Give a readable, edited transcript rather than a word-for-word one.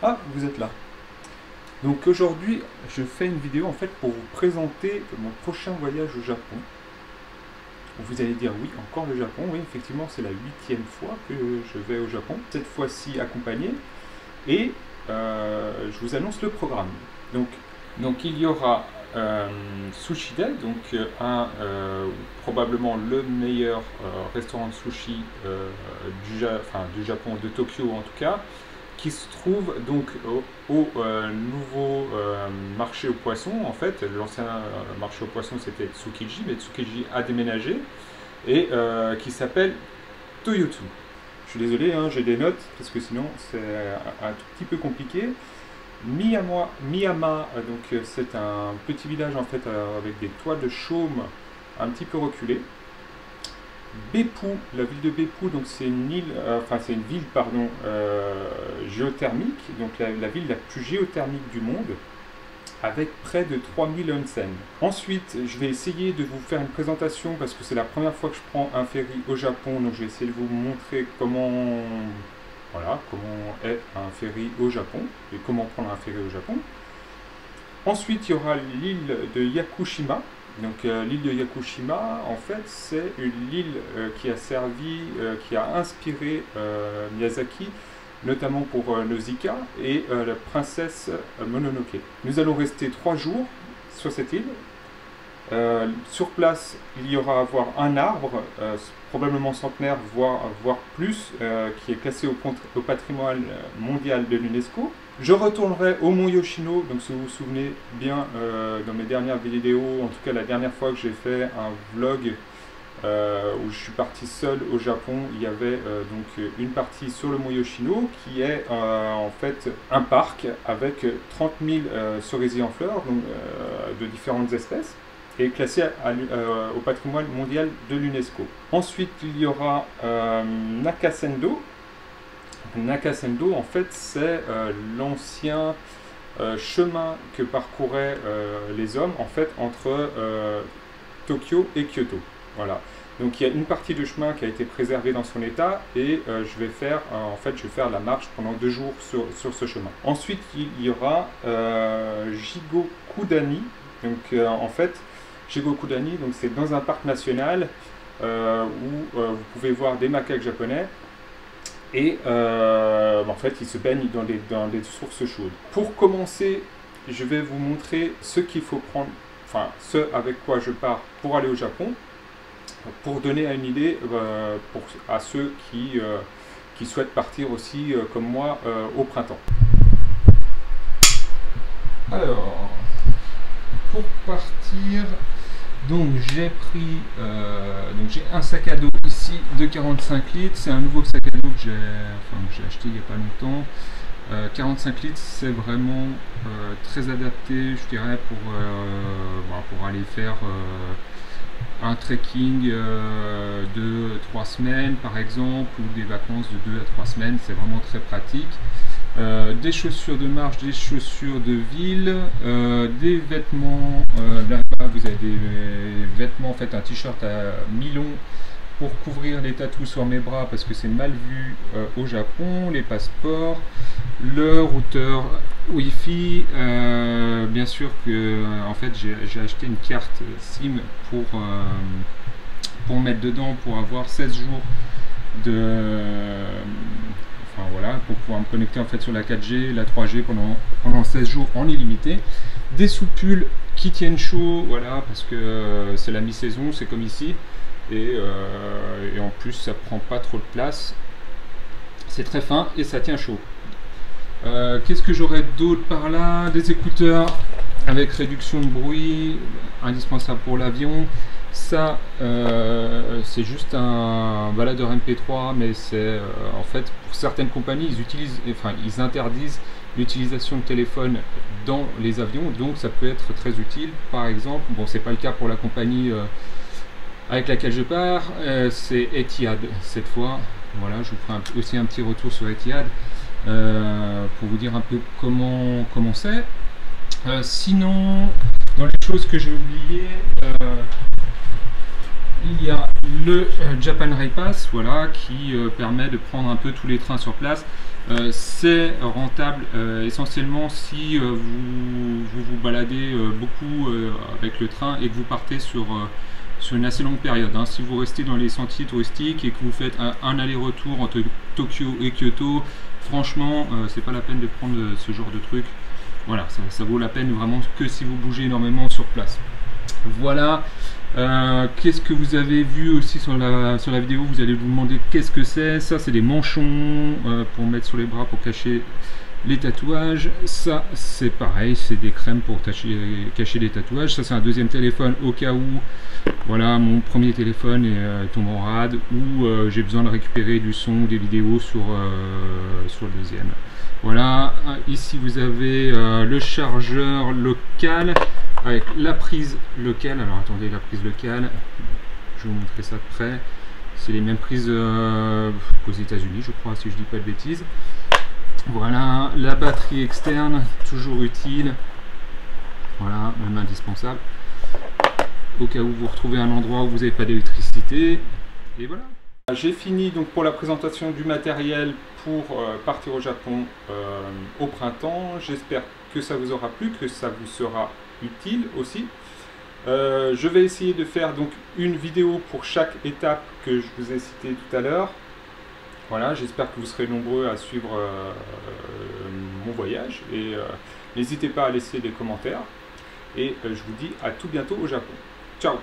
Ah, vous êtes là. Donc aujourd'hui, je fais une vidéo en fait pour vous présenter mon prochain voyage au Japon. Vous allez dire oui, encore le Japon. Oui, effectivement, c'est la 8e fois que je vais au Japon. Cette fois-ci accompagné. Et je vous annonce le programme. Donc il y aura Sushi Day, donc probablement le meilleur restaurant de sushi du Japon, de Tokyo en tout cas, qui se trouve donc au nouveau marché aux poissons. En fait, l'ancien marché aux poissons c'était Tsukiji, mais Tsukiji a déménagé et qui s'appelle Toyotu. Je suis désolé, hein, j'ai des notes parce que sinon c'est un tout petit peu compliqué. Miyama, donc c'est un petit village en fait avec des toits de chaume un petit peu reculées. Beppu, la ville de Beppu, donc c'est une île, c'est une ville pardon géothermique, donc la ville la plus géothermique du monde, avec près de 3000 onsen. Ensuite, je vais essayer de vous faire une présentation parce que c'est la première fois que je prends un ferry au Japon, donc je vais essayer de vous montrer comment est un ferry au Japon et comment prendre un ferry au Japon. Ensuite, il y aura l'île de Yakushima. Donc l'île de Yakushima, en fait, c'est une île qui a inspiré Miyazaki, notamment pour Nausicaa et la princesse Mononoke. Nous allons rester 3 jours sur cette île. Sur place, il y aura à voir un arbre, probablement centenaire, voire plus, qui est classé au patrimoine mondial de l'UNESCO. Je retournerai au mont Yoshino, donc si vous vous souvenez bien dans mes dernières vidéos, en tout cas la dernière fois que j'ai fait un vlog où je suis parti seul au Japon, il y avait donc une partie sur le mont Yoshino qui est en fait un parc avec 30 000 cerisiers en fleurs, donc, de différentes espèces, et classé au patrimoine mondial de l'UNESCO. Ensuite, il y aura Nakasendo. Nakasendo, en fait, c'est l'ancien chemin que parcouraient les hommes en fait entre Tokyo et Kyoto. Voilà. Donc il y a une partie du chemin qui a été préservée dans son état et je vais faire la marche pendant 2 jours sur ce chemin. Ensuite, il y aura Jigokudani. Donc en fait, Jigokudani, donc c'est dans un parc national où vous pouvez voir des macaques japonais. Et en fait, ils se baignent dans des sources chaudes. Pour commencer, je vais vous montrer ce qu'il faut prendre, ce avec quoi je pars pour aller au Japon, pour donner une idée à ceux qui souhaitent partir aussi, comme moi, au printemps. Alors, pour partir, donc j'ai pris j'ai un sac à dos ici de 45 litres, c'est un nouveau sac à dos que j'ai acheté il n'y a pas longtemps. 45 litres, c'est vraiment très adapté, je dirais, pour aller faire un trekking de 3 semaines par exemple, ou des vacances de 2 à 3 semaines, c'est vraiment très pratique. Des chaussures de marche, des chaussures de ville, des vêtements, là-bas vous avez des vêtements, en fait un t-shirt à mi-long pour couvrir les tatous sur mes bras parce que c'est mal vu au Japon, les passeports, le routeur Wi-Fi, bien sûr que en fait j'ai acheté une carte SIM pour mettre dedans pour avoir 16 jours pour pouvoir me connecter en fait sur la 4G, la 3G pendant 16 jours en illimité. Des soupules qui tiennent chaud, voilà, parce que c'est la mi-saison, c'est comme ici, et en plus ça prend pas trop de place, c'est très fin et ça tient chaud. Qu'est-ce que j'aurais d'autre par là? Des écouteurs avec réduction de bruit, indispensable pour l'avion. Ça, c'est juste un baladeur MP3, mais c'est en fait pour certaines compagnies, ils interdisent l'utilisation de téléphone dans les avions, donc ça peut être très utile. Par exemple, bon, c'est pas le cas pour la compagnie avec laquelle je pars, c'est Etihad cette fois. Voilà, je vous ferai aussi un petit retour sur Etihad pour vous dire un peu comment c'est. Sinon, dans les choses que j'ai oubliées, il y a le Japan Rail Pass, voilà, qui permet de prendre un peu tous les trains sur place. C'est rentable essentiellement si vous baladez beaucoup avec le train et que vous partez sur une assez longue période. Hein. Si vous restez dans les sentiers touristiques et que vous faites un aller-retour entre Tokyo et Kyoto, franchement, c'est pas la peine de prendre ce genre de truc. Voilà, ça vaut la peine vraiment que si vous bougez énormément sur place. Voilà. Qu'est-ce que vous avez vu aussi sur la vidéo? Vous allez vous demander qu'est-ce que c'est. Ça, c'est des manchons pour mettre sur les bras pour cacher les tatouages. Ça, c'est pareil, c'est des crèmes pour cacher les tatouages. Ça, c'est un deuxième téléphone au cas où, voilà, mon premier téléphone tombe en rade ou j'ai besoin de récupérer du son ou des vidéos sur le deuxième. Voilà, ici vous avez le chargeur local avec la prise locale. Alors attendez, la prise locale, je vais vous montrer ça de près. C'est les mêmes prises qu'aux États-Unis, je crois, si je dis pas de bêtises. Voilà, la batterie externe, toujours utile. Voilà, même indispensable. Au cas où vous vous retrouvez à un endroit où vous n'avez pas d'électricité. Et voilà. J'ai fini donc pour la présentation du matériel pour partir au Japon au printemps. J'espère que ça vous aura plu, que ça vous sera utile aussi. Je vais essayer de faire donc une vidéo pour chaque étape que je vous ai citée tout à l'heure. Voilà, j'espère que vous serez nombreux à suivre mon voyage et n'hésitez pas à laisser des commentaires. Et je vous dis à tout bientôt au Japon. Ciao!